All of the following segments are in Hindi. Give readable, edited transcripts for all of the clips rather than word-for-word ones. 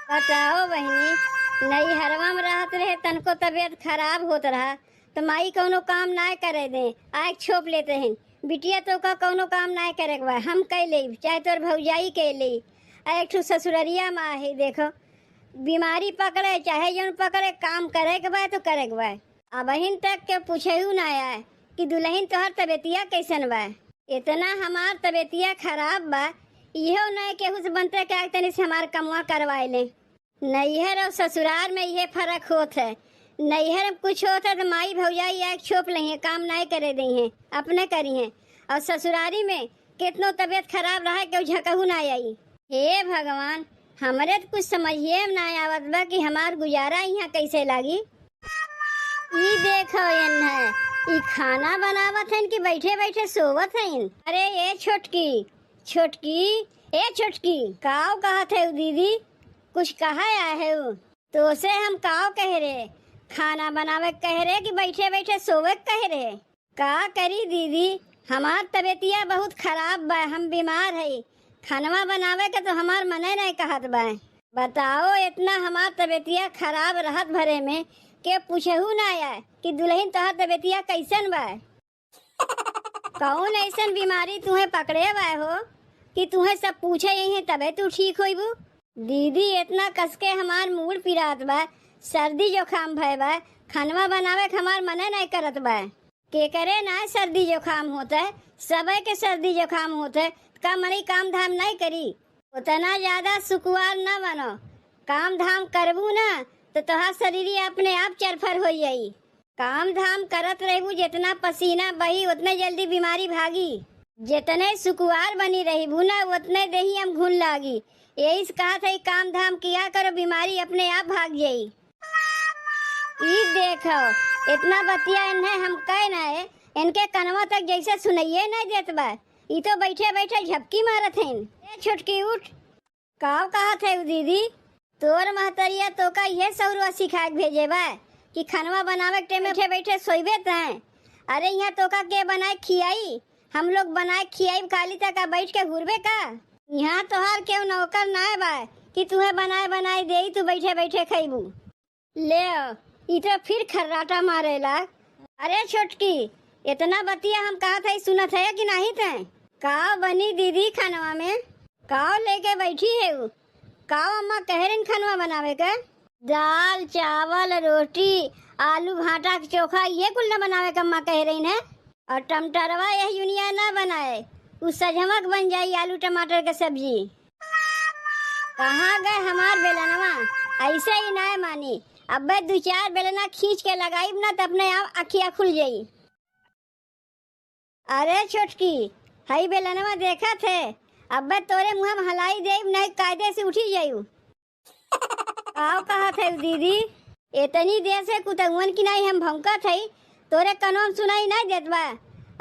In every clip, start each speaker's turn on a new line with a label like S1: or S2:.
S1: बताओ बहनी, नैहरवा में रहत रहे तनको तबीयत खराब होत रहा तो माई कौनो काम ना करे दे, आग छोप लेते हैं। बिटिया तो का कौनो काम ना करे के बा, हम कह ले चाहे तोर भौजाई कह ले। एक ठो ससुररिया माँ है, देखो बीमारी पकड़े चाहे जौन पकड़े, काम करे के बा तो करे के बा। अब बहन तक के पूछेहू ना आए कि दुल्हन तोहर तबीयतिया कैसन बा। इतना हमार तबीयतिया खराब बा, इहो नहीं केहू से बनते के आग तनी से हमार कमवा करवाए ले। नैहर और ससुराल में यह फर्क होत है। नैहर में कुछ होता है तो माई भौजाई आग छोप ली है, काम नहीं करे दी है, अपने करी है। और ससुरारी में कितनो तबीयत खराब रहा केहू झकहू ना आई। हे भगवान, हमरे तो कुछ समझिए ना आवत बा कि हमार गुजारा यहाँ कैसे लागी। ई देखो इन है, ई खाना बनावत है कि बैठे बैठे सोवत है। अरे ये छोटकी छोटकी, ए छोटकी काव कहत है दीदी, कुछ कहा आया है वो तो से हम काव कह रहे, खाना बनावे कह रहे कि बैठे बैठे सोवे कह रहे। का करी दीदी, हमार तबीयतिया बहुत खराब बा, हम बीमार है। खानवा बनावे के तो हमार मने नहीं कहत बा। बताओ इतना हमार तबीयतिया खराब रहत भरे में के पूछहू ना आया कि दुल्हन तोहर तबीयतिया कैसन बा। कौन ऐसन बीमारी तुम्हें पकड़े बा हो कि तुम्हें सब पूछे यही है तबे तू ठीक होइबू। दीदी इतना कसके हमार मूड पिरात बा, सर्दी जुकाम भय बा, खानवा बनावे के हमार मने नहीं करत बा। के करे ना सर्दी जुकाम होता है, सबे के सर्दी जुकाम होता है, का मनी काम धाम नहीं करी। उतना ज्यादा सुकुआर ना बनो, काम धाम करबू ना तो तोहार शरीर अपने आप चरफर हो जाई। काम धाम करत रहबू, जितना पसीना बही उतने जल्दी बीमारी भागी। जितने सुकुआर बनी रहीबू ना उतने देही हम घुन लागी। यही से कहा था काम धाम किया करो, बीमारी अपने आप भाग जाई। ई देखो इतना बतिया इन्हें हम कह ना है, इनके कनवा तक जैसे सुनाइए नहीं देत बा। ई तो बैठे बैठे झपकी मारत हैं। ए छुटकी उठ, काव कहा थे दीदी, तोर महतरिया तो का ये सौरवा सिखा के भेजे बा कि खानवा बनावे के बैठे बैठे सोइबे तैं। अरे यहाँ तो का के बनाए खियाई, हम लोग बनाए खियाई खाली तक बैठ के घूरबे का। यहाँ तोहार केहू नौकर ना बा कि तुम्हें बनाए बनाए दे तू बैठे बैठे खैबू। ले ई तो फिर खर्राटा मारेला। अरे छोटकी, इतना बतिया हम कहा था सुनत है कि नहीं थे। का बनी दीदी खानवा में, काव लेके बैठी है वो, काव अम्मा कह रही खानवा बनावे का। दाल चावल रोटी आलू भाटा चोखा ये कुल न बनावे का अम्मा कह रही है। और टमाटरवा यह यूनिया ना बनाए, उस सजमक बन जाई आलू टमाटर के सब्जी। कहाँ गए हमार बेलनवा, ऐसे ही ना मानी। अब दो चार बेलना खींच के लगाई ना तो अपने आप अखियाँ खुल जाई। अरे छोटकी, हई बेलनवा देखा थे, अब तोरे मुँह में हलाई दे नहीं कायदे से उठी जायू। आओ कहा थे दीदी, इतनी देर से कुतंगवन की नहीं हम भौंका थे, तोरे कनों सुनाई नहीं देत बा।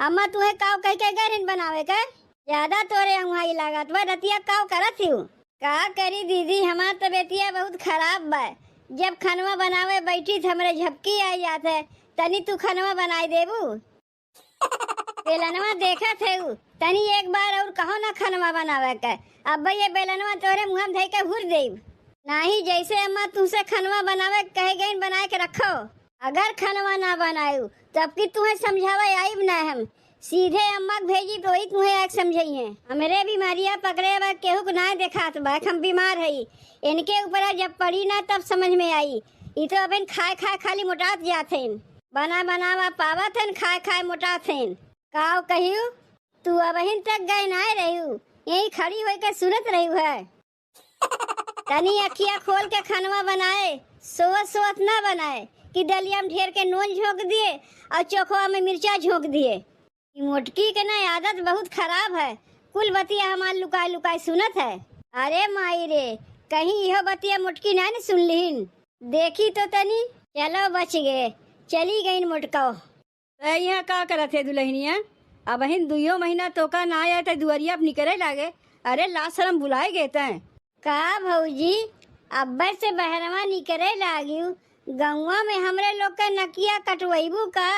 S1: अम्मा तुहे काव कह के गए बनावे का, ज्यादा तोरे वहाँ लागत बा, रतिया काव करत हूँ। का करी दीदी, हमार तबीयतिया बहुत खराब बा। जब खानवा बनावे बैठी थे हमरे झपकी आ जात है, तनी तू खानवा बनाई देबू। बेलनवा देखा थे तनी एक बार और कहो ना खानवा बनावे का। अब ये बेलनवा तोरे मुँह में धई के हुर देब नहीं, जैसे अम्मा तुझसे खानवा बनावे कहे गई बना के रखो। अगर खानवा ना बनायू तब की तुम्हें समझावे आईब ना, हम सीधे अम्मा भेजी तो वही तुम्हें आग समझाइए। हमरे बीमारियां पकड़े बा केहू को ना देखात बा, हम बीमार है। इनके ऊपर जब पड़ी ना तब समझ में आई। ये तो अब खाए खाए खाली मोटात जाते, बना बनावा पावत है, खाए खाए मोटात है। काव कहियो तू अब तक गए ना रहू, यही खड़ी हो के सुनत रही है। तनी अखिया खोल के खानवा बनाए, सोवत सोवत ना बनाए कि दलिया में ढेर के नून झोंक दिए और चोखवा में मिर्चा झोंक दिए। मोटकी के ना आदत बहुत खराब है, कुल बतिया हमार लुकाई लुकाई सुनत है। अरे माई रे, कहीं यह बतिया मुटकी ना न सुन लीन। देखी तो तनी, चलो बच गए, चली गई मुटकाओ।
S2: यहाँ का करत है दुल्हनिया, अब दुइयो महीना तो का ना आया तो दुआरिया अब निकले लागे। अरे ला शरम बुलाए गए तैं।
S1: का भौजी, अब्बर से बहरवा निकले लागी, गौवा में हमरे लोग का नकिया कटवैबू का।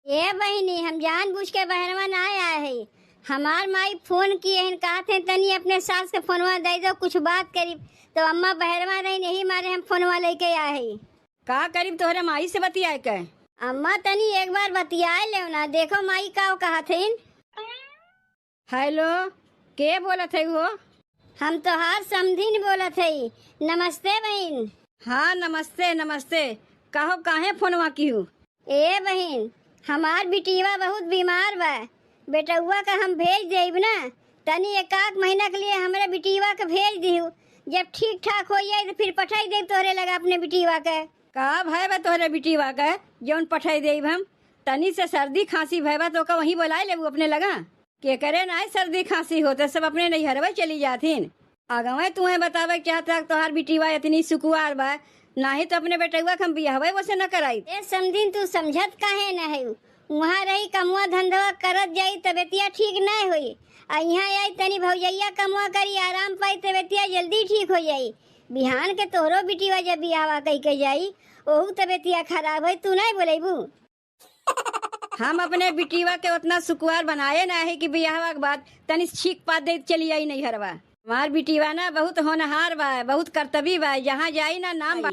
S1: ये बहिनी, हम जानबूझ के बहरवा ना आया है, हमार माई फोन किए हैं, कहा थे तनी अपने सास के फोनवा दे दो, कुछ बात करी। तो अम्मा बहरवा रही, नहीं मारे हम फोनवा लेके आए ही।
S2: का करीब तोहरे माई से बतियाए के?
S1: अम्मा तनी एक बार बतियाए ले ना, देखो माई का कहा थे।
S2: हेलो, के बोलत है वो?
S1: हम तो हार समधिन बोलत है। नमस्ते बहन।
S2: हाँ नमस्ते नमस्ते, कहो काहे फोनवा की हूँ?
S1: ए बहन, हमार बिटिया बहुत बीमार बा, बेटुआ का हम भेज देब ना, तनी एक महीना के लिए हमारे बिटिया के भेज दिहु। जब ठीक ठाक हो जाए तो फिर पठाई देब तोहरे लगा अपने बिटिया के।
S2: का भाई बा तोहरे बिटिया के जौन पठाई देब हम? तनी से सर्दी खांसी भैबा तो का वहीं बुलाए लेबू अपने लगा। के करे ना सर्दी खांसी हो तो सब अपने नैहरवा चली जाथिन। आगवा तुम्हें बतावे चाहता तोहार बिटिया इतनी सुकुआर बा, नाही तो अपने बेटुआ के हम बियाहवे वैसे न कराई।
S1: ए समझिन, तू समझत काहे न है? वहाँ रही कमुआ धंधवा करत जाई तबियतिया ठीक नहीं हुई, आ यहाँ आई तनी भौजैया कमुआ करी आराम पाई तबियतिया जल्दी ठीक हो जाई। बिहान के तोहरो बिटिया जब बियाहवा कही के जाई ओहू तबियतिया खराब है, तू नहीं बोलेबू।
S2: हम अपने बिटिया के उतना सुकुआर बनाए ना है कि बियाहवा के बाद तनी छीक पात दे चली आई नैहरवा। हमार बिटिया ना बहुत होनहार बा, बहुत कर्तव्य बा, जहाँ जाई ना नाम बा।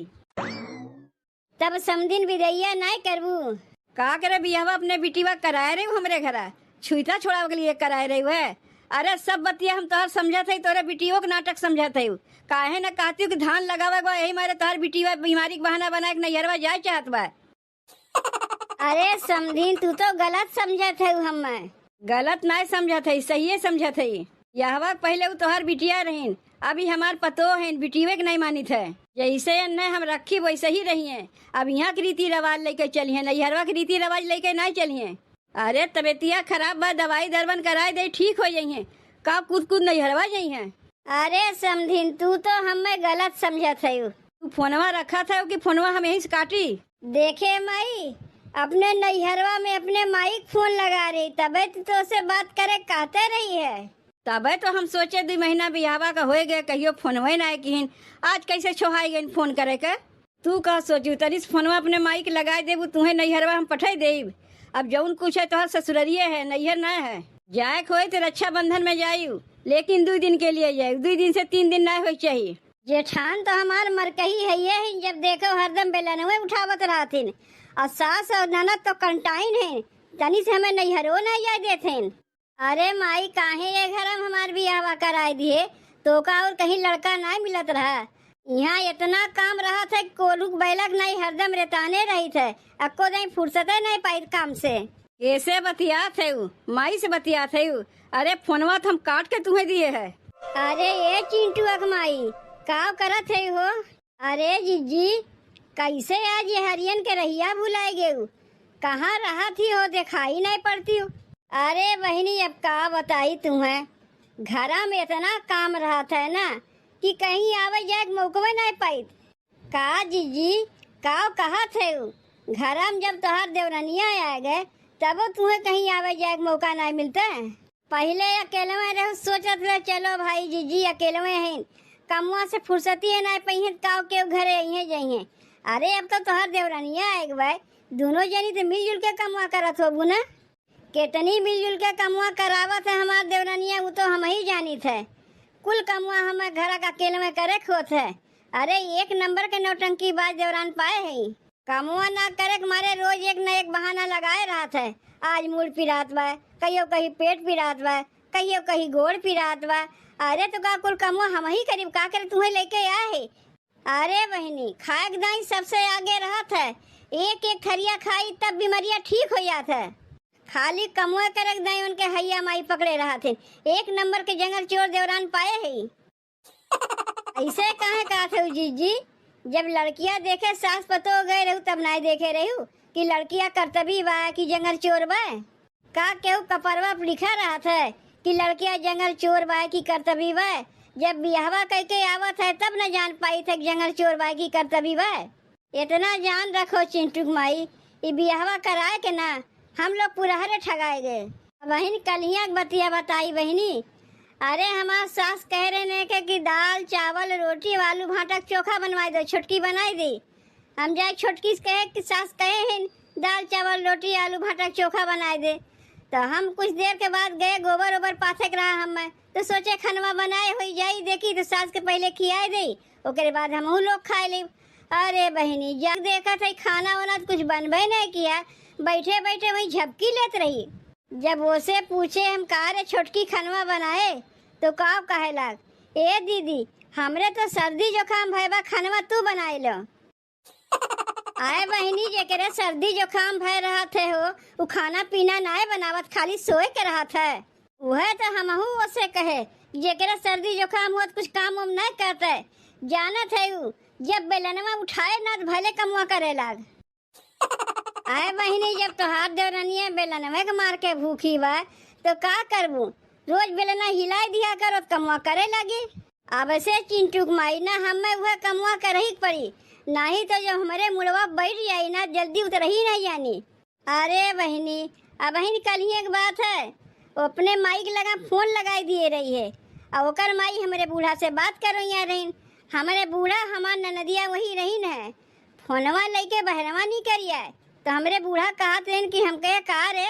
S1: तब समदिन विदैया नहीं करबू?
S2: का करे बियाहवा अपने बिटिया कराए रही हमरे घरा, छुईता छोड़ावे के लिए कराए रही है। अरे सब बतिया हम तोहर समझत है, तोरे बिटियो के नाटक समझत है। काहे न कहती कि धान लगावे बा, यही मारे तोहर बिटिया बीमारी के बहाना बना के नैहरवा जाए चाहत बा।
S1: अरे समधिन, तू तो गलत समझत है। हम
S2: गलत नहीं समझत है, सही समझत है। यहवा पहले वो तोहर बिटिया रहीन, अभी हमार पतो है बिटिया के नहीं मानित है। जैसे न हम रखी वैसे ही रही है। अब यहाँ की रीति रिवाज लेके चलिए, नैहरवा की रीति रिवाज लेके नहीं चलिए। अरे तबियतिया खराब बा, दवाई दरबन कराए दे ठीक हो जाइए, का कूद कूद नैहरवा जाइए।
S1: अरे समधिन, तू तो हमें गलत समझत है।
S2: तू फोनवा रखा था कि फोनवा हम यहीं से काटी?
S1: देखे माई, अपने नैहरवा में अपने माई फोन लगा रही, तबे तो से बात करे कहते रही है।
S2: तबे तो हम सोचे 2 महीना बियाहवा का हो गए, कहियो फोनवा ना किन, आज कैसे छोहाई गई फोन करे के। तू का सोचू तरी फोनवा अपने माई के लगाए देबू, तुम्हें नैहरवा हम पठाई देब। अब जौन कुछ है तोहर ससुररिये है, नैहर ना है। जाए खोए तो रक्षाबंधन में जायू, लेकिन 2 दिन के लिए जाए, 2 दिन से 3 दिन ना हो चाहिए।
S1: जेठान तो हमार मरकही है ही, जब देखो हरदम बेलनवे उठावत रहथिन। और सास और ननद तो कंटाइन है, तनी से हमें नैहरो नहीं जाए देथिन। अरे माई, काहे ये घर हम हमार बियाहवा कराए दिए, तो का और कहीं लड़का नहीं मिलत रहा। यहाँ इतना काम रहा था, कोलुक बैलक नहीं, हरदम रेताने रही थे, अक्को नहीं फुर्सत नहीं पाई काम से।
S2: कैसे बतिया थे माई से बतिया थे? अरे फोनवा तो हम काट के तुम्हें दिए है।
S1: अरे ये चिंटू अकमाई का करत है हो? अरे जीजी, कैसे आज ये हरियन के रहिया भुलाए गए? कहाँ रहा थी हो, दिखाई नहीं पड़ती हो। अरे बहनी, अब का बताई तुम्हें, घरा में इतना काम रहा था ना कि कहीं आवे जाए मौका नहीं पाई। का जीजी, का कहा थे घरा में जब तोहार देवरनिया आ गए तब तुम्हें कहीं आवे जाए मौका नहीं मिलता है। पहले अकेले में रहो, सोचत रहे चलो भाई जीजी अकेले में हैं, कमुआ से फुर्सती है नहीं पही का के घरे यहीं जाइए। अरे अब तो तोहर देवरनिया आए भाई, दोनों जनी तो मिलजुल के कमुआ करत होबू ना। कितनी मिलजुल के कमुआ करावत है हमार देवरनिया, वो तो हम ही जानी थे। कुल कमुआ हमें घर का अकेले में करे खोत है। अरे 1 नंबर के नौटंकी बाज देवरान पाए है। कमुआ ना करे के मारे रोज एक न एक बहाना लगाए रहा था। आज मूड पिरात बा, कहियो कहीं पेट पिरात बा, कहियो कहीं गोड़ पिरात बा। अरे तो का कुल कमुआ हम ही करीब का करे तुम्हें लेके आए। अरे बहनी, खाए के दाई सबसे आगे रहा था, एक एक खरिया खाई तब बीमारियां ठीक हो जात है। खाली कमुआ करे दाई उनके हैया माई पकड़े रहा थे, 1 नंबर के जंगल चोर देवरान पाए है। ऐसे काहे कहा थे जीजी, जब लड़कियां देखे सास पतो गए रहू तब नहीं देखे रहू कि लड़कियां कर्तव्य बा कि जंगल चोर बा। का केहू कपरवा पर लिखा रहा था कि लड़कियां जंगल चोर बा कि कर्तव्य बा? जब बियाहवा कह के आवत है तब न जान पाई थे जंगल चोर बा की कर्तव्य बा। इतना जान रखो चिंटू माई, ये बियाहवा कराए के ना हम लोग पुरहरे ठगाए गए। बहन कलिया बतिया बताई बहनी। अरे हमार सास कह रहे ने कि दाल चावल रोटी आलू भाटा चोखा बनवाई दो, छोटकी बनाई दी। हम जाए छोटकी से कहे कि सास कहे हैं दाल चावल रोटी आलू भाटा चोखा बनाए दे, तो हम कुछ देर के बाद गए, गोबर ओबर पाथक रहा हम मैं, तो सोचे खनवा बनाए हुई जाई, देखी तो सास के पहले खियाए दई, ओकरे बाद हमहू लोग खाए ली। अरे बहनी जब देखा था खाना वाना तो कुछ बनबे नहीं किया, बैठे बैठे वही झपकी लेत रही। जब उसे पूछे हम कहा रे छोटकी खनवा बनाए, तो का कहे लाग, ए दीदी हमरे तो सर्दी जुकाम भयबा, खनवा तू बनाए लो। आए बहनी जेकरे सर्दी जुकाम भय रहा थे हो, वो खाना पीना नाय बनावत, खाली सोए के रहा था। वह तो हमहू उसे कहे जेकरे सर्दी जुकाम हुआ कुछ काम उम नहीं करते, जाना थे वो जब बेलनवा उठाए ना तो भले कमुआ करे लाग। आए बहनी जब तोहार देवरनिया बेलनवे के मार के भूखी बा तो का करबू, रोज बेलना हिलाई दिया करो तो कमुआ करे लगी। अब से चिंटू माई ना हमें वह कमुआ कर ही पड़ी, नहीं तो जब हमारे मुड़वा बैठ जाई ना जल्दी उतर ही नहीं जानी। अरे बहनी अब बहन कल ही एक बात है, वो अपने माई के लगा फोन लगाई दिए रही है, और ओकर माई हमारे बूढ़ा से बात करो यहाँ रही, हमारे बूढ़ा हमार ननदिया वही रही है, फोनवा लेके बहरवा नहीं करिए। तो हमारे बूढ़ा कहा थे कि हम कहे कहा रे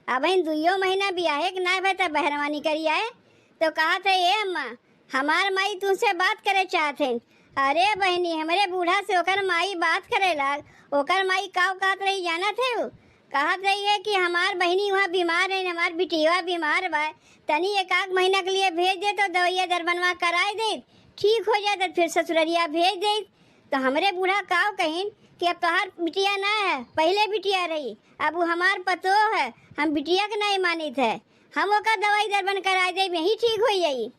S1: अब बहन 2 महीना बियाहे के ना भाई तो बहरवा नहीं करिए, तो कहा था ये अम्मा हमार माई तुमसे बात करे चाहते। अरे बहनी हमारे बूढ़ा से ओकर माई बात करे लाग, ओकर माई का कहत रही जाना थे, वो कहत रही है कि हमार बहनी वहाँ बीमार है, हमार बिटिया बीमार बा, तनी 1 महीना के लिए भेज दे तो दवाइया दरबनवा कराए दे, ठीक हो जाए तो फिर ससुररिया भेज दे। तो हमारे बूढ़ा काव कहिन कि अब तोहार बिटिया ना है, पहले बिटिया रही, अब वो हमार पतो है, हम बिटिया के नहीं मानी थे, हम ओका दवाई दरबन कराए दे, यही ठीक हो जाई।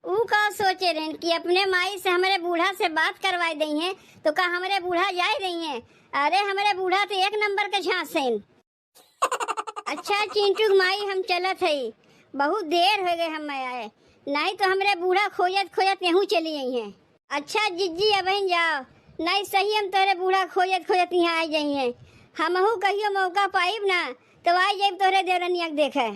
S1: ऊ का सोचे रहे कि अपने माई से हमारे बूढ़ा से बात करवाई दी हैं, तो का हमारे बूढ़ा जाए रही हैं। अरे हमारे बूढ़ा तो 1 नंबर के झांस हैं। अच्छा चिंटू माई हम चलत है, बहुत देर हो गए हम आए, नहीं तो हमारे बूढ़ा खोजत खोजत यहूँ चली आई हैं। अच्छा जिज्जी अब जाओ, नहीं सही हम तोरे बूढ़ा खोजत खोजत यहाँ आ जाई हैं, हमहू कहियो मौका पाइब ना तो आ जाइब तोरे देवरनिया के देखे।